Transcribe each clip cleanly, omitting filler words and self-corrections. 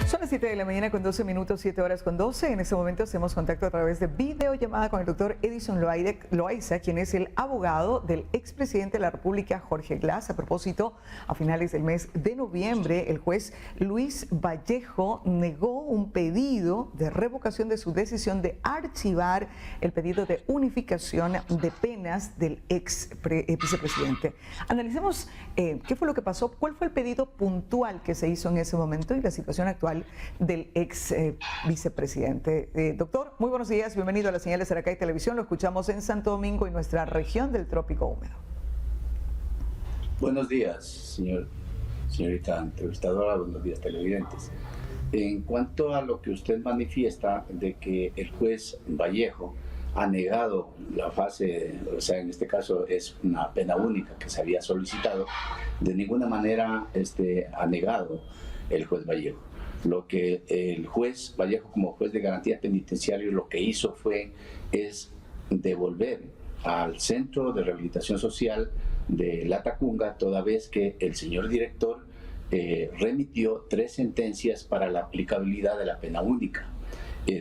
Son las 7 de la mañana con 12 minutos, 7 horas con 12. En este momento hacemos contacto a través de videollamada con el doctor Edison Loaiza, quien es el abogado del expresidente de la República, Jorge Glass. A propósito, a finales del mes de noviembre, el juez Luis Vallejo negó un pedido de revocación de su decisión de archivar el pedido de unificación de penas del vicepresidente. Analicemos qué fue lo que pasó, cuál fue el pedido puntual que se hizo en ese momento y la situación actual del vicepresidente. Doctor, muy buenos días, bienvenido a la señal de Seracay Televisión. Lo escuchamos en Santo Domingo y nuestra región del Trópico Húmedo. Buenos días, señorita entrevistadora, buenos días, televidentes. En cuanto a lo que usted manifiesta de que el juez Vallejo ha negado la fase, o sea, en este caso es una pena única que se había solicitado, de ninguna manera ha negado el juez Vallejo. Lo que el juez Vallejo, como juez de garantía penitenciaria, lo que hizo es devolver al Centro de Rehabilitación Social de Latacunga, toda vez que el señor director remitió 3 sentencias para la aplicabilidad de la pena única.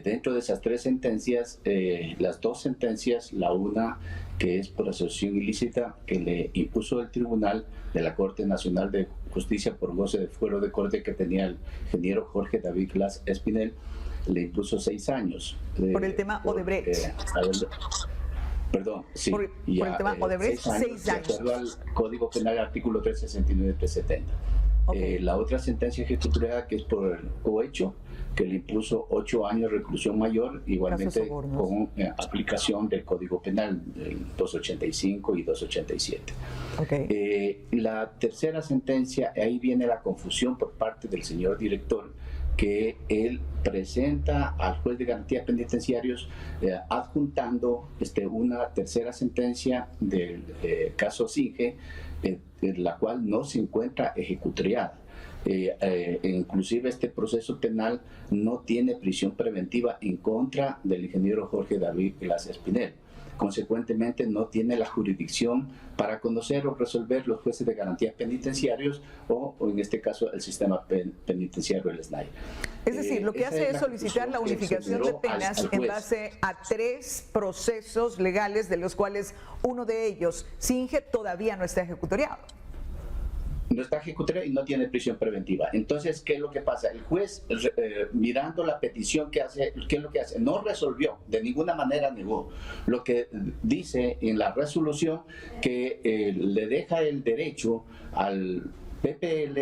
Dentro de esas 3 sentencias, las 2 sentencias, la una que es por asociación ilícita que le impuso el Tribunal de la Corte Nacional de Justicia por goce de fuero de corte que tenía el ingeniero Jorge David Glass Espinel, le impuso 6 años. Por el tema Odebrecht. Perdón, sí. Por el tema Odebrecht, 6 años. De acuerdo al Código Penal, artículo 369 y 370. Okay. La otra sentencia ejecutoriada, que es por el cohecho, que le impuso 8 años de reclusión mayor, igualmente con aplicación del Código Penal, del 285 y 287. Okay. La tercera sentencia, ahí viene la confusión por parte del señor director, que él presenta al juez de garantía penitenciarios adjuntando una tercera sentencia del caso Singe, la cual no se encuentra ejecutoriada. Inclusive este proceso penal no tiene prisión preventiva en contra del ingeniero Jorge David Glass Espinel. Consecuentemente no tiene la jurisdicción para conocer o resolver los jueces de garantías penitenciarios o en este caso el sistema penitenciario, el SNAI. Es decir, lo que hace es solicitar la unificación de penas en base a 3 procesos legales, de los cuales uno de ellos, Singe, todavía no está ejecutoriado. No está ejecutoriado y no tiene prisión preventiva. Entonces, ¿qué es lo que pasa? El juez, mirando la petición que hace, ¿qué es lo que hace? No resolvió, de ninguna manera negó. Lo que dice en la resolución que le deja el derecho al PPL,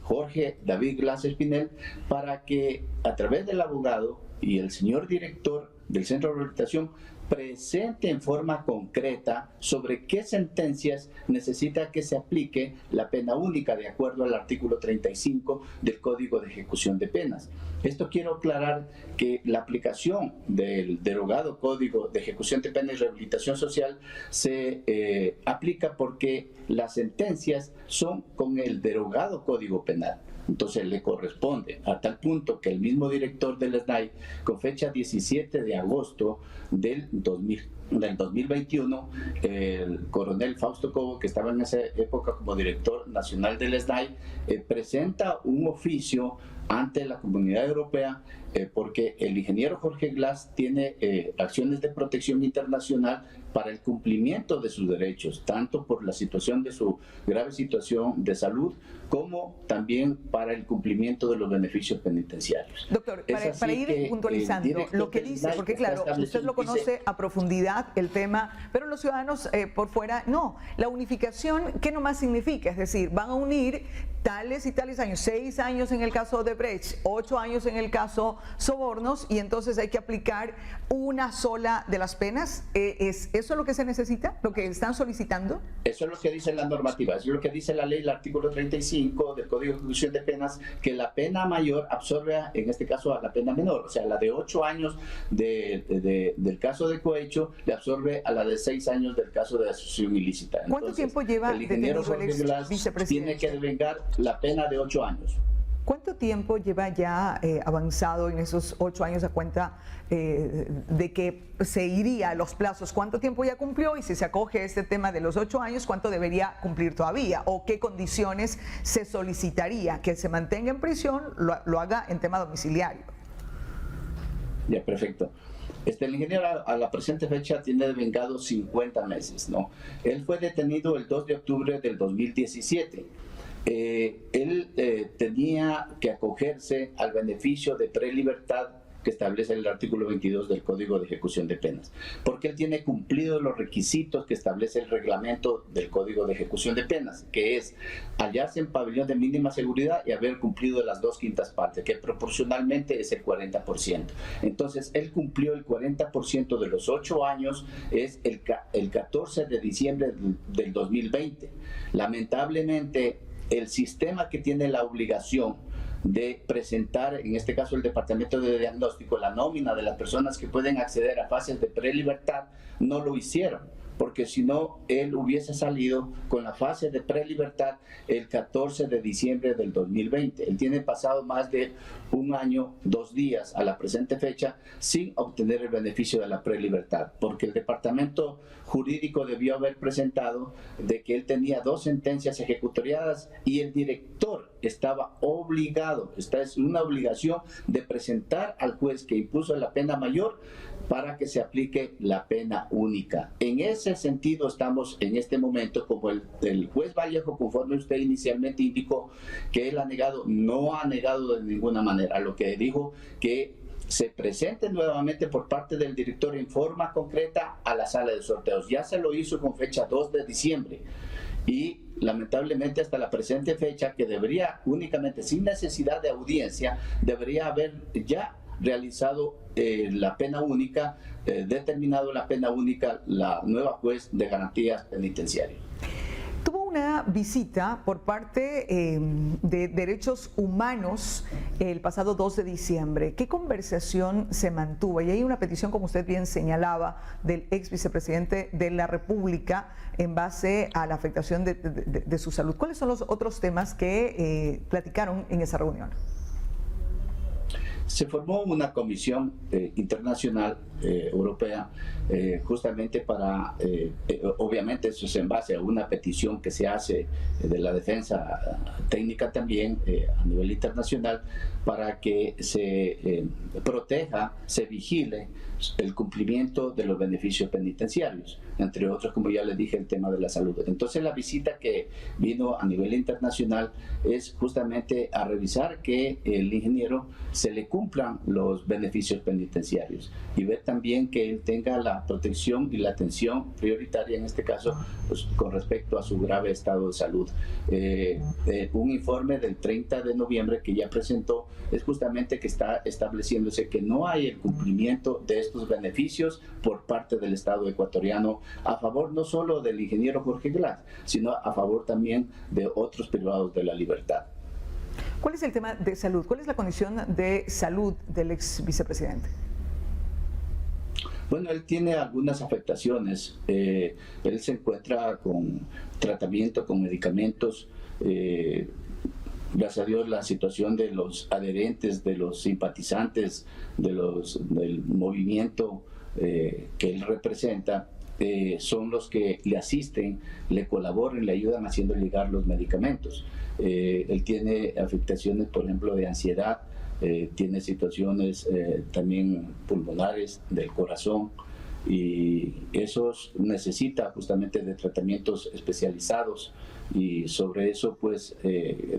Jorge David Glass Espinel, para que a través del abogado y el señor director del Centro de Rehabilitación presente en forma concreta sobre qué sentencias necesita que se aplique la pena única de acuerdo al artículo 35 del Código de Ejecución de Penas. Esto quiero aclarar que la aplicación del derogado Código de Ejecución de Penas y Rehabilitación Social se aplica porque las sentencias son con el derogado Código Penal. Entonces le corresponde, a tal punto que el mismo director del SNAI, con fecha 17 de agosto del 2021, el coronel Fausto Cobo, que estaba en esa época como director nacional del SNAI, presenta un oficio ante la Comunidad Europea porque el ingeniero Jorge Glass tiene acciones de protección internacional para el cumplimiento de sus derechos, tanto por la situación de su grave situación de salud, como también para el cumplimiento de los beneficios penitenciarios. Doctor, para ir puntualizando lo que dice, porque claro, usted lo conoce a profundidad el tema, pero los ciudadanos por fuera, no. La unificación, ¿qué nomás significa? Es decir, van a unir tales y tales años, 6 años en el caso de Brecht, 8 años en el caso Sobornos, y entonces hay que aplicar una sola de las penas. ¿Es eso lo que se necesita? ¿Lo que están solicitando? Eso es lo que dice la normativa, eso es lo que dice la ley, el artículo 35 del Código de Ejecución de Penas, que la pena mayor absorbe, en este caso, a la pena menor. O sea, la de 8 años del caso de cohecho le absorbe a la de 6 años del caso de asociación ilícita. Entonces, ¿cuánto tiempo lleva el ingeniero detenido el Jorge Glass vicepresidente? tiene que devengar la pena de 8 años. ¿Cuánto tiempo lleva ya avanzado en esos 8 años a cuenta de que se iría a los plazos? ¿Cuánto tiempo ya cumplió? Y si se acoge a este tema de los 8 años, ¿cuánto debería cumplir todavía? ¿O qué condiciones se solicitaría? ¿Que se mantenga en prisión, lo haga en tema domiciliario? Ya, perfecto. El ingeniero a la presente fecha tiene devengado 50 meses, ¿no? Él fue detenido el 2 de octubre del 2017. Él tenía que acogerse al beneficio de prelibertad que establece el artículo 22 del Código de Ejecución de Penas, porque él tiene cumplido los requisitos que establece el reglamento del Código de Ejecución de Penas, que es hallarse en pabellón de mínima seguridad y haber cumplido las 2/5 partes, que proporcionalmente es el 40%. Entonces, él cumplió el 40% de los 8 años, es el 14 de diciembre del 2020. Lamentablemente, el sistema que tiene la obligación de presentar, en este caso el Departamento de Diagnóstico, la nómina de las personas que pueden acceder a fases de prelibertad, no lo hicieron, porque si no, él hubiese salido con la fase de prelibertad el 14 de diciembre del 2020. Él tiene pasado más de 1 año, 2 días a la presente fecha sin obtener el beneficio de la prelibertad, porque el departamento jurídico debió haber presentado de que él tenía 2 sentencias ejecutoriadas y el director estaba obligado, esta es una obligación de presentar al juez que impuso la pena mayor para que se aplique la pena única. En ese sentido estamos en este momento, como el juez Vallejo, conforme usted inicialmente indicó que él ha negado, no ha negado de ninguna manera, lo que dijo que se presente nuevamente por parte del director en forma concreta a la sala de sorteos. Ya se lo hizo con fecha 2 de diciembre y lamentablemente hasta la presente fecha, que debería únicamente, sin necesidad de audiencia, debería haber ya realizado la pena única, determinado la pena única la nueva juez de garantías penitenciarias. Tuvo una visita por parte de Derechos Humanos el pasado 2 de diciembre. ¿Qué conversación se mantuvo? Y hay una petición, como usted bien señalaba, del ex vicepresidente de la República en base a la afectación de su salud. ¿Cuáles son los otros temas que platicaron en esa reunión? Se formó una comisión internacional europea justamente para, obviamente eso es en base a una petición que se hace de la defensa técnica también a nivel internacional, para que se proteja, se vigile el cumplimiento de los beneficios penitenciarios, entre otros, como ya les dije, el tema de la salud. Entonces la visita que vino a nivel internacional es justamente a revisar que el ingeniero se le cumplan los beneficios penitenciarios y ver también que él tenga la protección y la atención prioritaria, en este caso, pues, con respecto a su grave estado de salud. Un informe del 30 de noviembre que ya presentó es justamente que está estableciéndose que no hay el cumplimiento de estos beneficios por parte del Estado ecuatoriano a favor no solo del ingeniero Jorge Glass, sino a favor también de otros privados de la libertad. ¿Cuál es el tema de salud? ¿Cuál es la condición de salud del ex vicepresidente? Bueno, él tiene algunas afectaciones. Él se encuentra con tratamiento, con medicamentos. Gracias a Dios, la situación de los adherentes, de los simpatizantes, del movimiento que él representa, son los que le asisten, le colaboran, le ayudan haciendo llegar los medicamentos. Él tiene afectaciones, por ejemplo, de ansiedad, tiene situaciones también pulmonares, del corazón, y esos necesita justamente de tratamientos especializados, y sobre eso pues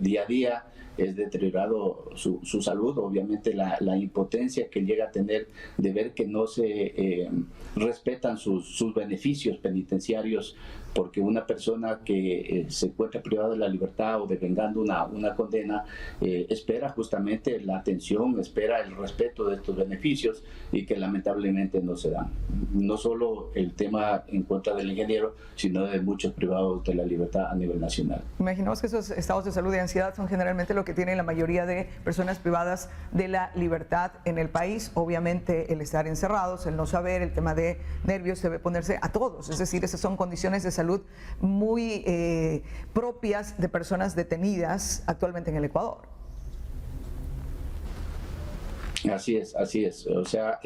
día a día es deteriorado su salud. Obviamente la impotencia que llega a tener de ver que no se respetan sus beneficios penitenciarios, porque una persona que se encuentra privada de la libertad o devengando una condena espera justamente la atención, espera el respeto de estos beneficios, y que lamentablemente no se dan. No solo el tema en contra del ingeniero, sino de muchos privados de la libertad a nivel nacional. Imaginamos que esos estados de salud y ansiedad son generalmente lo que tienen la mayoría de personas privadas de la libertad en el país. Obviamente el estar encerrados, el no saber, el tema de nervios debe ponerse a todos. Es decir, esas son condiciones de salud muy propias de personas detenidas actualmente en el Ecuador. Así es, así es. O sea,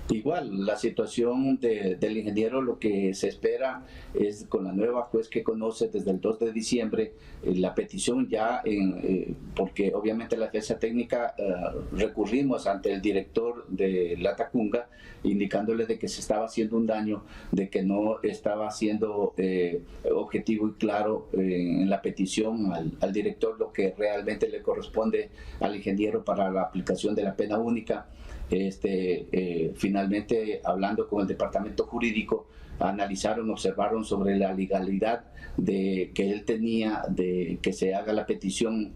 igual la situación del ingeniero, lo que se espera es con la nueva juez que conoce desde el 2 de diciembre, la petición ya, porque obviamente la defensa técnica recurrimos ante el director de Latacunga, indicándole de que se estaba haciendo un daño, de que no estaba siendo objetivo y claro en la petición al director lo que realmente le corresponde al ingeniero para la aplicación de la pena única. Finalmente, hablando con el departamento jurídico, analizaron, observaron sobre la legalidad de que él tenía de que se haga la petición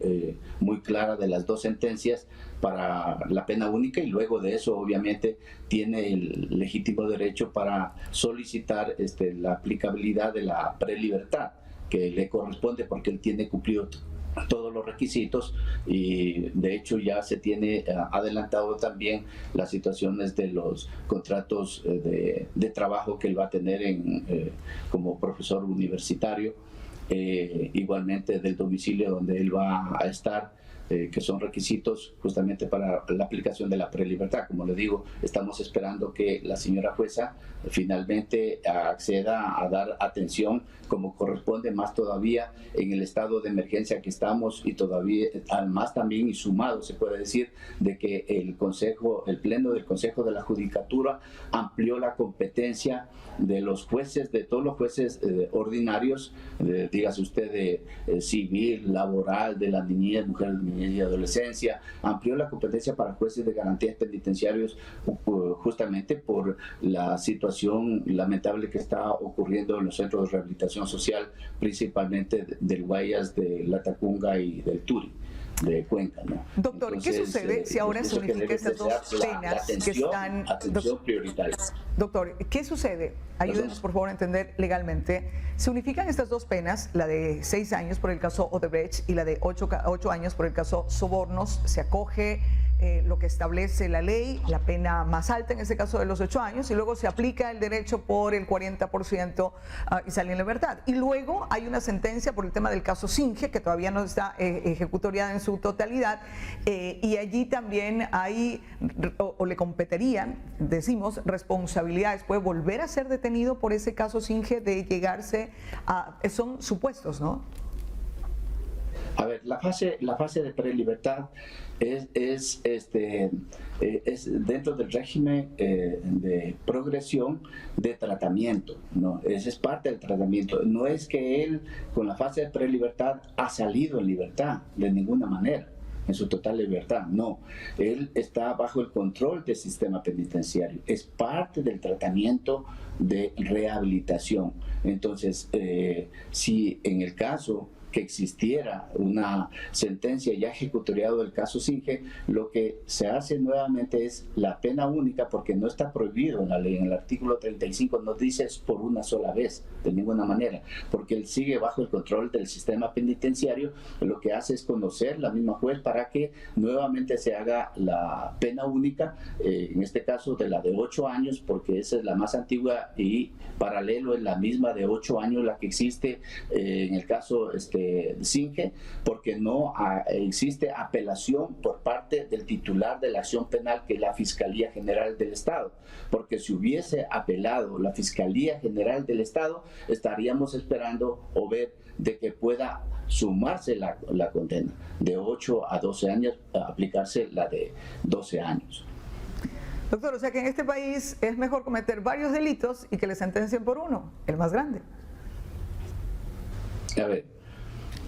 muy clara de las dos sentencias para la pena única, y luego de eso obviamente tiene el legítimo derecho para solicitar la aplicabilidad de la prelibertad que le corresponde porque él tiene cumplido todos los requisitos, y de hecho ya se tiene adelantado también las situaciones de los contratos de trabajo que él va a tener como profesor universitario, igualmente del domicilio donde él va a estar, que son requisitos justamente para la aplicación de la prelibertad. Como le digo, estamos esperando que la señora jueza finalmente acceda a dar atención como corresponde, más todavía en el estado de emergencia que estamos, y todavía además también, y sumado se puede decir, de que el pleno del Consejo de la Judicatura amplió la competencia de los jueces, de todos los jueces ordinarios, dígase usted de civil, laboral, de la niñez, mujeres, niñez y adolescencia, amplió la competencia para jueces de garantías penitenciarios, justamente por la situación lamentable que está ocurriendo en los centros de rehabilitación social, principalmente del Guayas, de Latacunga y del Turi, de Cuenca, ¿no? Doctor, entonces, ¿qué sucede si ahora se unifican estas dos penas que están... Atención prioritaria. Doctor, ¿qué sucede? Ayúdenos por favor a entender legalmente. Se unifican estas dos penas, la de 6 años por el caso Odebrecht y la de 8 años por el caso Sobornos. Se acoge lo que establece la ley, la pena más alta en ese caso de los 8 años, y luego se aplica el derecho por el 40% y sale en libertad. Y luego hay una sentencia por el tema del caso Singe, que todavía no está ejecutoriada en su totalidad, y allí también hay, o le competirían, decimos, responsabilidades. Puede volver a ser detenido por ese caso Singe de llegarse a... Son supuestos, ¿no? A ver, la fase de prelibertad es dentro del régimen de progresión de tratamiento, ¿no? Esa es parte del tratamiento. No es que él con la fase de prelibertad ha salido en libertad de ninguna manera, en su total libertad, no. Él está bajo el control del sistema penitenciario, es parte del tratamiento de rehabilitación. Entonces, si en el caso que existiera una sentencia ya ejecutoriada del caso Singe, lo que se hace nuevamente es la pena única, porque no está prohibido en la ley. En el artículo 35 no dice es por una sola vez, de ninguna manera, porque él sigue bajo el control del sistema penitenciario. Lo que hace es conocer la misma juez para que nuevamente se haga la pena única, en este caso de la de 8 años, porque esa es la más antigua, y paralelo es la misma de 8 años la que existe en el caso Singe, porque no existe apelación por parte del titular de la acción penal, que es la Fiscalía General del Estado, porque si hubiese apelado la Fiscalía General del Estado, estaríamos esperando o ver de que pueda sumarse la condena de 8 a 12 años, aplicarse la de 12 años. Doctor, o sea que en este país es mejor cometer varios delitos y que le sentencien por uno, el más grande. A ver,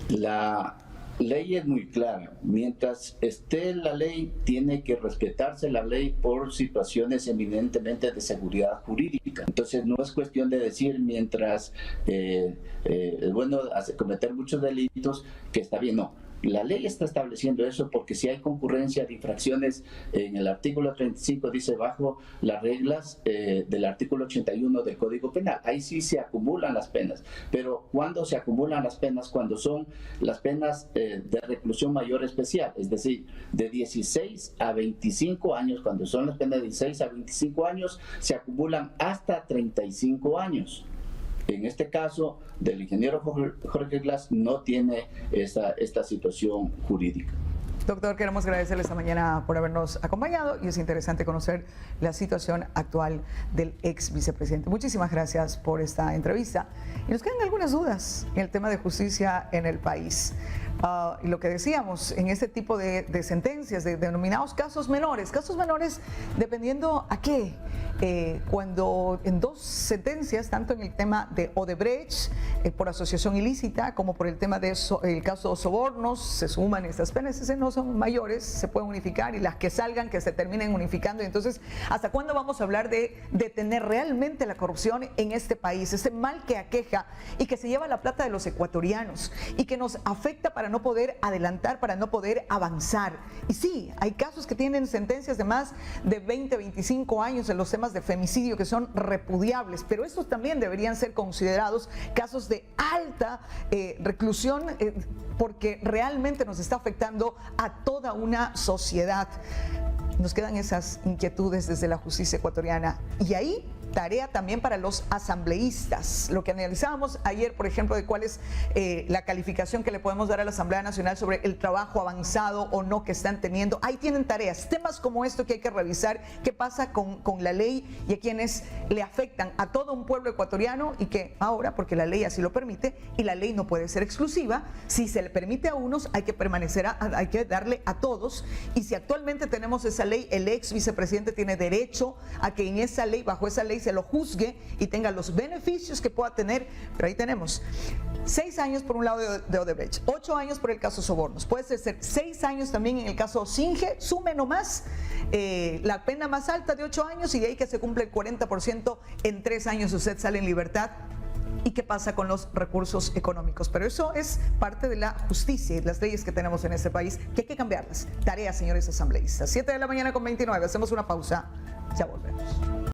la ley es muy clara. Mientras esté la ley, tiene que respetarse la ley por situaciones eminentemente de seguridad jurídica. Entonces no es cuestión de decir mientras es bueno cometer muchos delitos que está bien, no. La ley está estableciendo eso, porque si hay concurrencia de infracciones, en el artículo 35 dice bajo las reglas del artículo 81 del Código Penal. Ahí sí se acumulan las penas. Pero ¿cuándo se acumulan las penas? Cuando son las penas de reclusión mayor especial, es decir, de 16 a 25 años. Cuando son las penas de 16 a 25 años, se acumulan hasta 35 años. En este caso del ingeniero Jorge Glass no tiene esta situación jurídica. Doctor, queremos agradecerle esta mañana por habernos acompañado y es interesante conocer la situación actual del ex vicepresidente. Muchísimas gracias por esta entrevista. Y nos quedan algunas dudas en el tema de justicia en el país. Y lo que decíamos, en este tipo de sentencias, de denominados casos menores dependiendo a qué. Cuando en dos sentencias, tanto en el tema de Odebrecht por asociación ilícita como por el tema de el caso de sobornos, se suman estas penas, esas no son mayores, se pueden unificar y las que salgan que se terminen unificando. Entonces, ¿hasta cuándo vamos a hablar de detener realmente la corrupción en este país? Este mal que aqueja y que se lleva la plata de los ecuatorianos y que nos afecta para no poder adelantar, para no poder avanzar. Y sí, hay casos que tienen sentencias de más de 20, 25 años en los temas de femicidio que son repudiables, pero estos también deberían ser considerados casos de alta reclusión porque realmente nos está afectando a toda una sociedad. Nos quedan esas inquietudes desde la justicia ecuatoriana y ahí tarea también para los asambleístas. Lo que analizábamos ayer, por ejemplo, de cuál es la calificación que le podemos dar a la Asamblea Nacional sobre el trabajo avanzado o no que están teniendo. Ahí tienen tareas, temas como esto que hay que revisar, qué pasa con la ley y a quienes le afectan a todo un pueblo ecuatoriano y que ahora, porque la ley así lo permite y la ley no puede ser exclusiva, si se le permite a unos hay que permanecer, hay que darle a todos y si actualmente tenemos esa ley, el ex vicepresidente tiene derecho a que en esa ley, bajo esa ley, se lo juzgue y tenga los beneficios que pueda tener, pero ahí tenemos 6 años por un lado de Odebrecht, 8 años por el caso sobornos, puede ser 6 años también en el caso Singe, sume nomás la pena más alta de 8 años y de ahí que se cumple el 40%, en 3 años usted sale en libertad. ¿Y qué pasa con los recursos económicos? Pero eso es parte de la justicia y las leyes que tenemos en este país que hay que cambiarlas. Tarea, señores asambleístas. 7 de la mañana con 29. Hacemos una pausa. Ya volvemos.